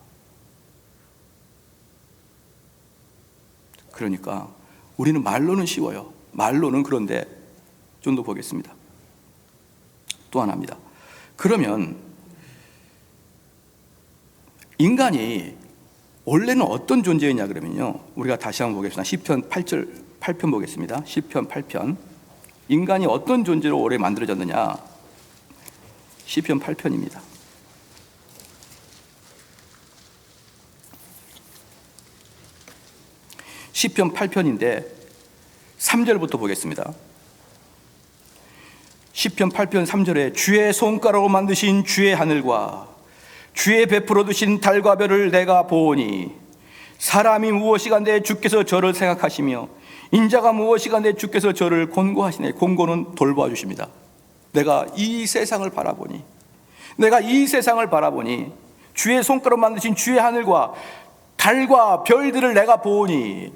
그러니까 우리는 말로는 쉬워요. 말로는. 그런데 좀 더 보겠습니다. 또 하나입니다. 그러면 인간이 원래는 어떤 존재였냐 그러면요, 우리가 다시 한번 보겠습니다. 시편 8편 보겠습니다. 시편 8편. 인간이 어떤 존재로 원래 만들어졌느냐, 시편 8편입니다. 시편 8편인데 3절부터 보겠습니다. 시편 8편 3절에 주의 손가락으로 만드신 주의 하늘과 주의 베풀어 두신 달과 별을 내가 보오니 사람이 무엇이간데 주께서 저를 생각하시며 인자가 무엇이간데 주께서 저를 권고하시네. 권고는 돌보아 주십니다. 내가 이 세상을 바라보니 주의 손가락으로 만드신 주의 하늘과 달과 별들을 내가 보오니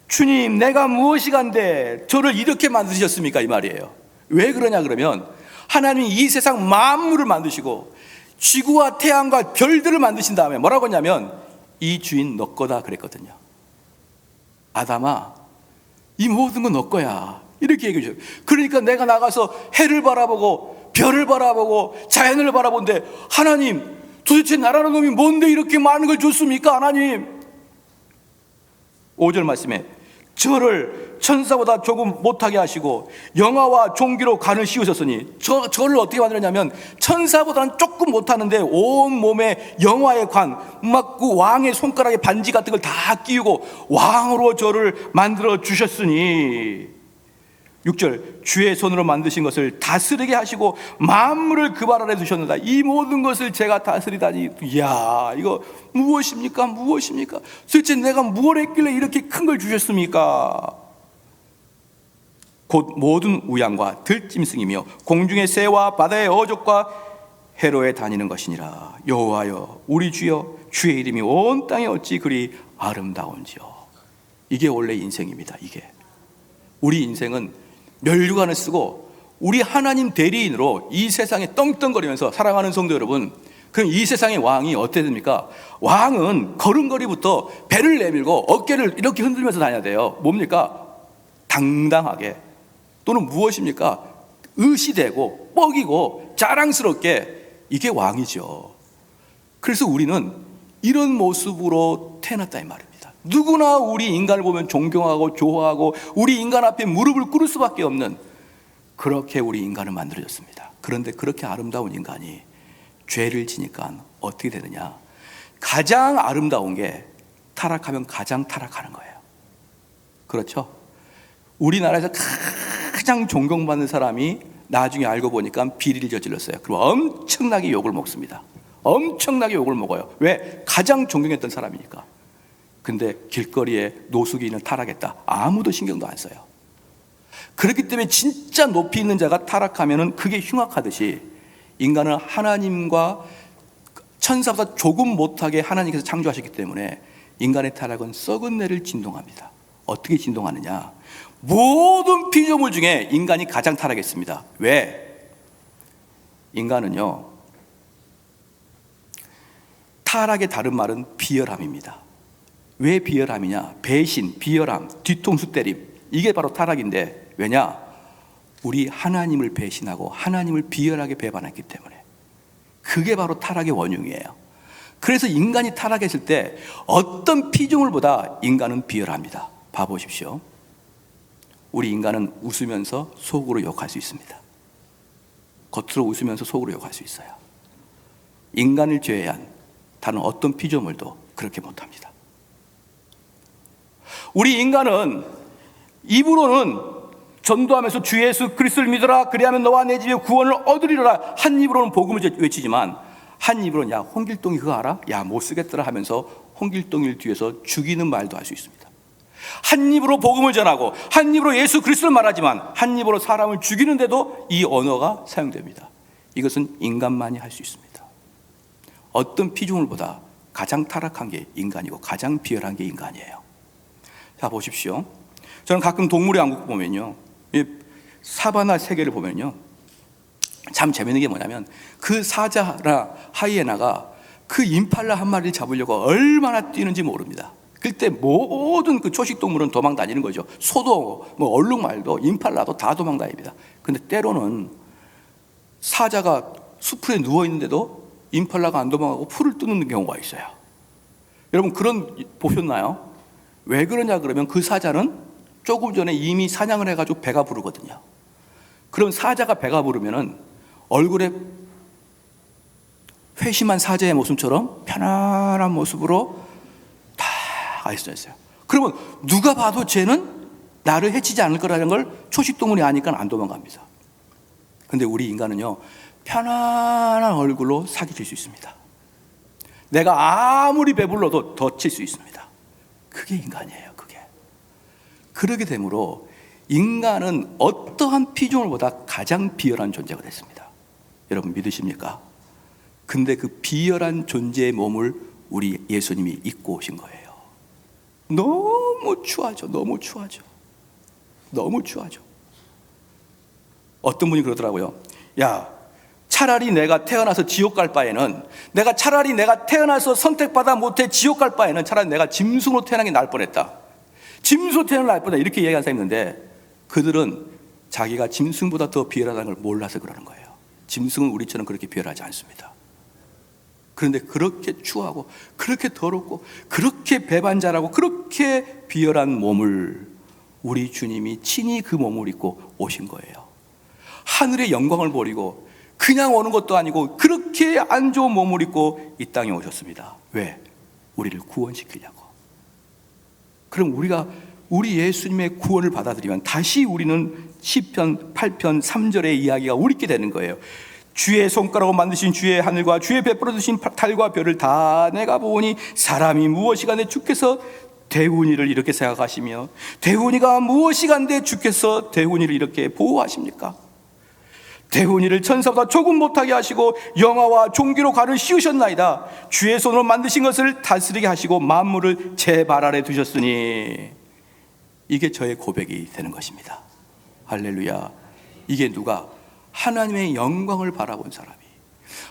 주님, 내가 무엇이간데 저를 이렇게 만드셨습니까? 이 말이에요. 왜 그러냐 그러면 하나님이 이 세상 만물을 만드시고 지구와 태양과 별들을 만드신 다음에 뭐라고 했냐면 이 주인 너 거다 그랬거든요. 아담아, 이 모든 건 너 거야, 이렇게 얘기해 줘요. 그러니까 내가 나가서 해를 바라보고 별을 바라보고 자연을 바라보는데 하나님, 도대체 나라는 놈이 뭔데 이렇게 많은 걸 줬습니까? 하나님, 5절 말씀에 저를 천사보다 조금 못하게 하시고 영화와 종기로 간을 씌우셨으니 저를 어떻게 만들었냐면 천사보다는 조금 못하는데 온 몸에 영화의 관, 막 그 왕의 손가락에 반지 같은 걸 다 끼우고 왕으로 저를 만들어 주셨으니 6절 주의 손으로 만드신 것을 다스리게 하시고 만물을 그 발 아래 두셨는다. 이 모든 것을 제가 다스리다니, 이야, 이거 무엇입니까? 도대체 내가 무엇 했길래 이렇게 큰 걸 주셨습니까? 곧 모든 우양과 들짐승이며 공중의 새와 바다의 어족과 해로에 다니는 것이니라. 여호와여 우리 주여, 주의 이름이 온 땅에 어찌 그리 아름다운지요. 이게 원래 인생입니다. 이게 우리 인생은 면류관을 쓰고 우리 하나님 대리인으로 이 세상에 떵떵거리면서 살아가는 성도 여러분, 그럼 이 세상의 왕이 어떻게 됩니까? 왕은 걸음걸이부터 배를 내밀고 어깨를 이렇게 흔들면서 다녀야 돼요. 뭡니까? 당당하게. 또는 무엇입니까? 의시되고 뻐기고 자랑스럽게. 이게 왕이죠. 그래서 우리는 이런 모습으로 태어났다 이 말입니다. 누구나 우리 인간을 보면 존경하고 좋아하고 우리 인간 앞에 무릎을 꿇을 수밖에 없는, 그렇게 우리 인간을 만들어졌습니다. 그런데 그렇게 아름다운 인간이 죄를 지니까 어떻게 되느냐? 가장 아름다운 게 타락하면 가장 타락하는 거예요. 그렇죠? 우리나라에서 가장 존경받는 사람이 나중에 알고 보니까 비리를 저질렀어요. 그럼 엄청나게 욕을 먹습니다. 엄청나게 욕을 먹어요. 왜? 가장 존경했던 사람이니까. 근데 길거리에 노숙인을 타락했다, 아무도 신경도 안 써요. 그렇기 때문에 진짜 높이 있는 자가 타락하면은 그게 흉악하듯이 인간은 하나님과 천사보다 조금 못하게 하나님께서 창조하셨기 때문에 인간의 타락은 썩은 내를 진동합니다. 어떻게 진동하느냐? 모든 피조물 중에 인간이 가장 타락했습니다. 왜? 인간은요, 타락의 다른 말은 비열함입니다. 왜 비열함이냐? 배신, 비열함, 뒤통수 때림, 이게 바로 타락인데, 왜냐? 우리 하나님을 배신하고 하나님을 비열하게 배반했기 때문에. 그게 바로 타락의 원흉이에요. 그래서 인간이 타락했을 때 어떤 피조물보다 인간은 비열합니다. 봐보십시오. 우리 인간은 웃으면서 속으로 욕할 수 있습니다. 겉으로 웃으면서 속으로 욕할 수 있어요. 인간을 제외한 다른 어떤 피조물도 그렇게 못합니다. 우리 인간은 입으로는 전도하면서 주 예수 그리스도를 믿어라, 그리하면 너와 내 집에 구원을 얻으리라, 한 입으로는 복음을 외치지만 한 입으로는 야 홍길동이 그거 알아? 야 못 쓰겠더라 하면서 홍길동일 뒤에서 죽이는 말도 할 수 있습니다. 한 입으로 복음을 전하고 한 입으로 예수 그리스도를 말하지만 한 입으로 사람을 죽이는데도 이 언어가 사용됩니다. 이것은 인간만이 할 수 있습니다. 어떤 피조물보다 가장 타락한 게 인간이고 가장 비열한 게 인간이에요. 자 보십시오. 저는 가끔 동물의 왕국 보면요, 이 사바나 세계를 보면요, 참 재밌는 게 뭐냐면 그 사자나 하이에나가 그 임팔라 한 마리를 잡으려고 얼마나 뛰는지 모릅니다. 그때 모든 그 초식 동물은 도망 다니는 거죠. 소도 뭐 얼룩말도 임팔라도 다 도망 다닙니다. 근데 때로는 사자가 수풀에 누워 있는데도 임팔라가 안 도망가고 풀을 뜯는 경우가 있어요. 여러분 그런 보셨나요? 왜 그러냐 그러면 그 사자는 조금 전에 이미 사냥을 해가지고 배가 부르거든요. 그럼 사자가 배가 부르면은 얼굴에 회심한 사자의 모습처럼 편안한 모습으로 다 가 있어요. 그러면 누가 봐도 쟤는 나를 해치지 않을 거라는 걸 초식동물이 아니까 안 도망갑니다. 근데 우리 인간은요, 편안한 얼굴로 사기칠 수 있습니다. 내가 아무리 배불러도 더 칠 수 있습니다. 그게 인간이에요. 그게. 그러게 되므로 인간은 어떠한 피조물보다 가장 비열한 존재가 됐습니다. 여러분 믿으십니까? 근데 그 비열한 존재의 몸을 우리 예수님이 입고 오신 거예요. 너무 추하죠. 너무 추하죠. 너무 추하죠. 어떤 분이 그러더라고요. 야, 차라리 내가 태어나서 지옥 갈 바에는, 차라리 내가 태어나서 선택받아 못해 지옥 갈 바에는 차라리 내가 짐승으로 태어난 게 나을 뻔했다. 짐승으로 태어난 게 나을 뻔했다. 이렇게 얘기하는 사람이 있는데 그들은 자기가 짐승보다 더 비열하다는 걸 몰라서 그러는 거예요. 짐승은 우리처럼 그렇게 비열하지 않습니다. 그런데 그렇게 추하고 그렇게 더럽고 그렇게 배반자라고 그렇게 비열한 몸을 우리 주님이 친히 그 몸을 입고 오신 거예요. 하늘의 영광을 버리고 그냥 오는 것도 아니고 그렇게 안 좋은 몸을 입고 이 땅에 오셨습니다. 왜? 우리를 구원시키려고. 그럼 우리 예수님의 구원을 받아들이면 다시 우리는 시편 8편 3절의 이야기가 옳게 되는 거예요. 주의 손가락으로 만드신 주의 하늘과 주의 베풀어 주신 달과 별을 다 내가 보니 사람이 무엇이간데 주께서 대훈이를 이렇게 생각하시며 대훈이가 무엇이간데 주께서 대훈이를 이렇게 보호하십니까? 대훈이를 천사보다 조금 못하게 하시고 영화와 종기로 관을 씌우셨나이다. 주의 손으로 만드신 것을 다스리게 하시고 만물을 제 발 아래 두셨으니. 이게 저의 고백이 되는 것입니다. 할렐루야. 이게 누가? 하나님의 영광을 바라본 사람이,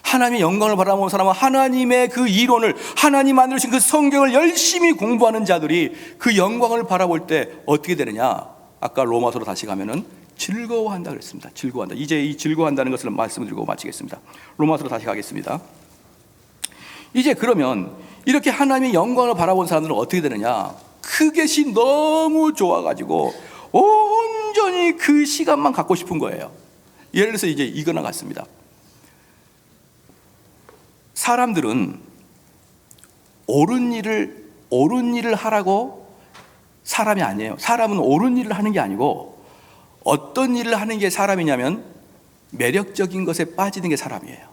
하나님의 영광을 바라본 사람은 하나님의 그 이론을, 하나님 만드신 그 성경을 열심히 공부하는 자들이 그 영광을 바라볼 때 어떻게 되느냐? 아까 로마서로 다시 가면은 즐거워한다 그랬습니다. 즐거워한다. 이제 이 즐거워한다는 것을 말씀드리고 마치겠습니다. 로마서로 다시 가겠습니다. 이제 그러면 이렇게 하나님의 영광을 바라본 사람들은 어떻게 되느냐? 그것이 너무 좋아가지고 온전히 그 시간만 갖고 싶은 거예요. 예를 들어서 이제 이거나 같습니다. 사람들은 옳은 일을 하라고 사람이 아니에요. 사람은 옳은 일을 하는 게 아니고 어떤 일을 하는 게 사람이냐면 매력적인 것에 빠지는 게 사람이에요.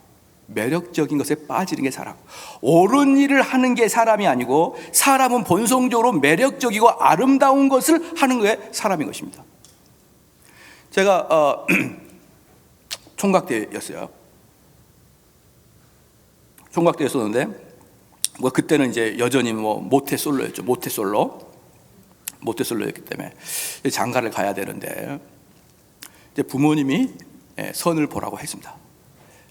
매력적인 것에 빠지는 게 사람. 옳은 일을 하는 게 사람이 아니고 사람은 본성적으로 매력적이고 아름다운 것을 하는 게 사람인 것입니다. 제가 총각대였어요. 총각대였었는데 뭐 그때는 이제 여전히 뭐 모태솔로였죠. 모태솔로였기 때문에 장가를 가야 되는데 이제 부모님이 선을 보라고 했습니다.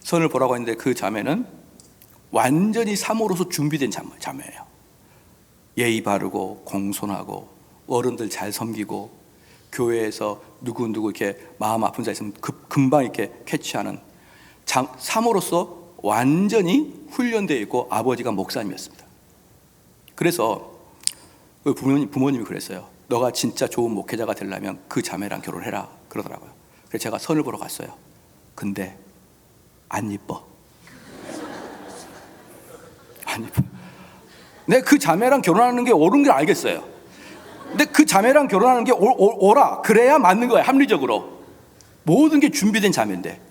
선을 보라고 했는데 그 자매는 완전히 사모로서 준비된 자매예요. 예의 바르고 공손하고 어른들 잘 섬기고 교회에서 누구 이렇게 마음 아픈 자 있으면 금방 이렇게 캐치하는 사모로서 완전히 훈련되어 있고 아버지가 목사님이었습니다. 그래서 부모님이 그랬어요. 너가 진짜 좋은 목회자가 되려면 그 자매랑 결혼해라 그러더라고요. 그래서 제가 선을 보러 갔어요. 근데 안 이뻐. 안 이뻐. 내가 그 자매랑 결혼하는 게 옳은 걸 알겠어요. 근데 그 자매랑 결혼하는 게 옳아. 그래야 맞는 거야. 합리적으로. 모든 게 준비된 자매인데.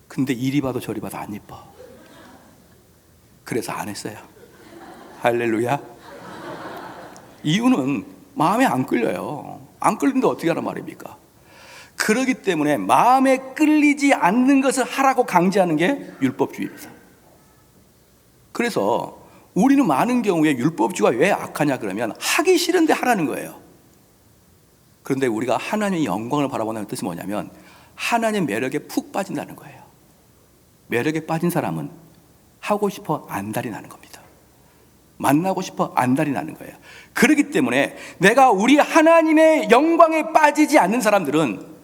근데 이리 봐도 저리 봐도 안 이뻐. 그래서 안 했어요. 할렐루야. 이유는 마음에 안 끌려요. 안 끌리는데 어떻게 하란 말입니까? 그렇기 때문에 마음에 끌리지 않는 것을 하라고 강제하는 게 율법주의입니다. 그래서 우리는 많은 경우에 율법주의가 왜 악하냐 그러면 하기 싫은데 하라는 거예요. 그런데 우리가 하나님의 영광을 바라보는 뜻이 뭐냐면 하나님의 매력에 푹 빠진다는 거예요. 매력에 빠진 사람은 하고 싶어 안달이 나는 겁니다. 만나고 싶어 안달이 나는 거예요. 그렇기 때문에 내가 우리 하나님의 영광에 빠지지 않는 사람들은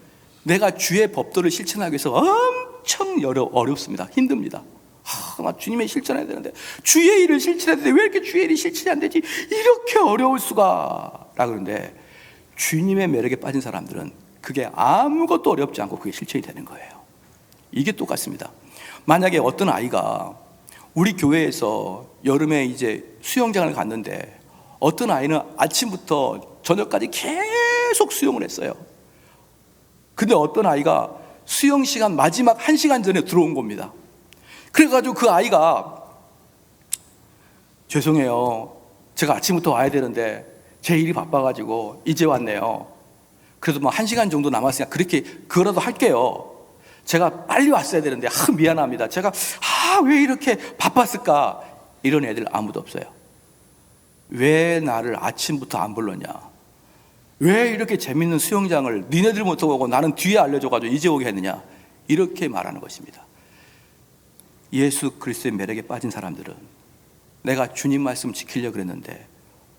내가 주의 법도를 실천하기 위해서 엄청 어렵습니다. 힘듭니다. 나 주님의 실천해야 되는데, 주의 일을 실천해야 되는데 왜 이렇게 주의 일이 실천이 안 되지? 이렇게 어려울 수가. 라 그러는데, 주님의 매력에 빠진 사람들은 그게 아무것도 어렵지 않고 그게 실천이 되는 거예요. 이게 똑같습니다. 만약에 어떤 아이가 우리 교회에서 여름에 이제 수영장을 갔는데, 어떤 아이는 아침부터 저녁까지 계속 수영을 했어요. 근데 어떤 아이가 수영 시간 마지막 1시간 전에 들어온 겁니다. 그래가지고 그 아이가, 죄송해요, 제가 아침부터 와야 되는데 제 일이 바빠가지고 이제 왔네요. 그래도 뭐 1시간 정도 남았으니까 그거라도 할게요. 제가 빨리 왔어야 되는데 미안합니다. 제가 왜 이렇게 바빴을까? 이런 애들 아무도 없어요. 왜 나를 아침부터 안 불렀냐? 왜 이렇게 재밌는 수영장을 니네들 못 오고 나는 뒤에 알려줘가지고 이제 오게 했느냐? 이렇게 말하는 것입니다. 예수 그리스도의 매력에 빠진 사람들은 내가 주님 말씀 지키려고 그랬는데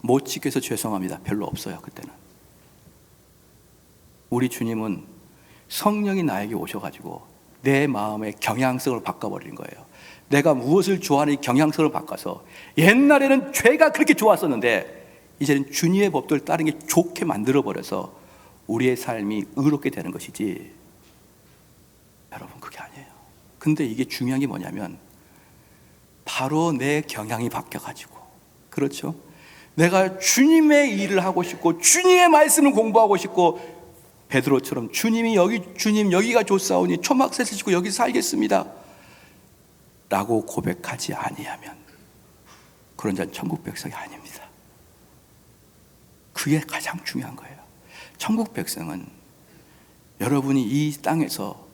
못 지켜서 죄송합니다. 별로 없어요. 그때는. 우리 주님은 성령이 나에게 오셔가지고 내 마음의 경향성을 바꿔버린 거예요. 내가 무엇을 좋아하는 경향성을 바꿔서, 옛날에는 죄가 그렇게 좋았었는데 이제는 주님의 법도를 따르는 게 좋게 만들어버려서 우리의 삶이 의롭게 되는 것이지, 여러분 그게 아니에요. 근데 이게 중요한 게 뭐냐면, 바로 내 경향이 바뀌어가지고, 그렇죠? 내가 주님의 일을 하고 싶고 주님의 말씀을 공부하고 싶고, 베드로처럼 주님 여기가 좋사오니 초막셋을 짓고 여기서 살겠습니다 라고 고백하지 아니하면 그런 자는 천국 백성이 아닙니다. 그게 가장 중요한 거예요. 천국 백성은 여러분이 이 땅에서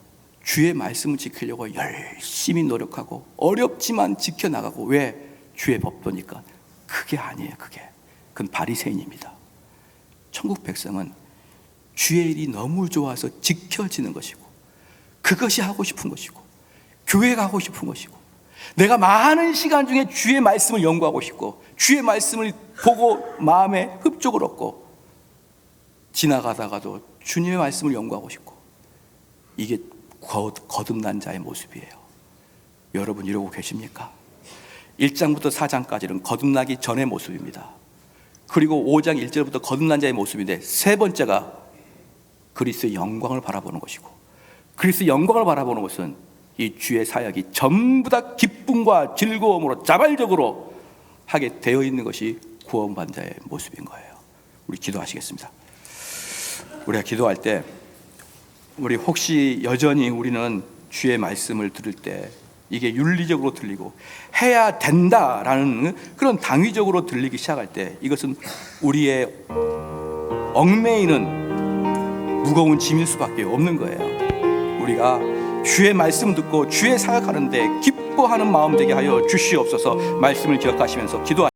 주의 말씀을 지키려고 열심히 노력하고 어렵지만 지켜나가고, 왜? 주의 법도니까. 그게 아니에요. 그건 바리새인입니다. 천국 백성은 주의 일이 너무 좋아서 지켜지는 것이고, 그것이 하고 싶은 것이고, 교회 가고 싶은 것이고, 내가 많은 시간 중에 주의 말씀을 연구하고 싶고, 주의 말씀을 보고 마음에 흡족을 얻고, 지나가다가도 주님의 말씀을 연구하고 싶고, 이게 거듭난 자의 모습이에요. 여러분 이러고 계십니까? 1장부터 4장까지는 거듭나기 전의 모습입니다. 그리고 5장 1절부터 거듭난 자의 모습인데, 세 번째가 그리스도의 영광을 바라보는 것이고, 그리스도의 영광을 바라보는 것은 이 주의 사역이 전부 다 기쁨과 즐거움으로 자발적으로 하게 되어 있는 것이 구원받은 자의 모습인 거예요. 우리 기도하시겠습니다. 우리가 기도할 때, 우리 혹시 여전히 우리는 주의 말씀을 들을 때 이게 윤리적으로 들리고 해야 된다라는 그런 당위적으로 들리기 시작할 때, 이것은 우리의 얽매이는 무거운 짐일 수밖에 없는 거예요. 우리가 주의 말씀 듣고 주의 사역하는데 기뻐하는 마음 되게 하여 주시옵소서. 말씀을 기억하시면서 기도하십시오.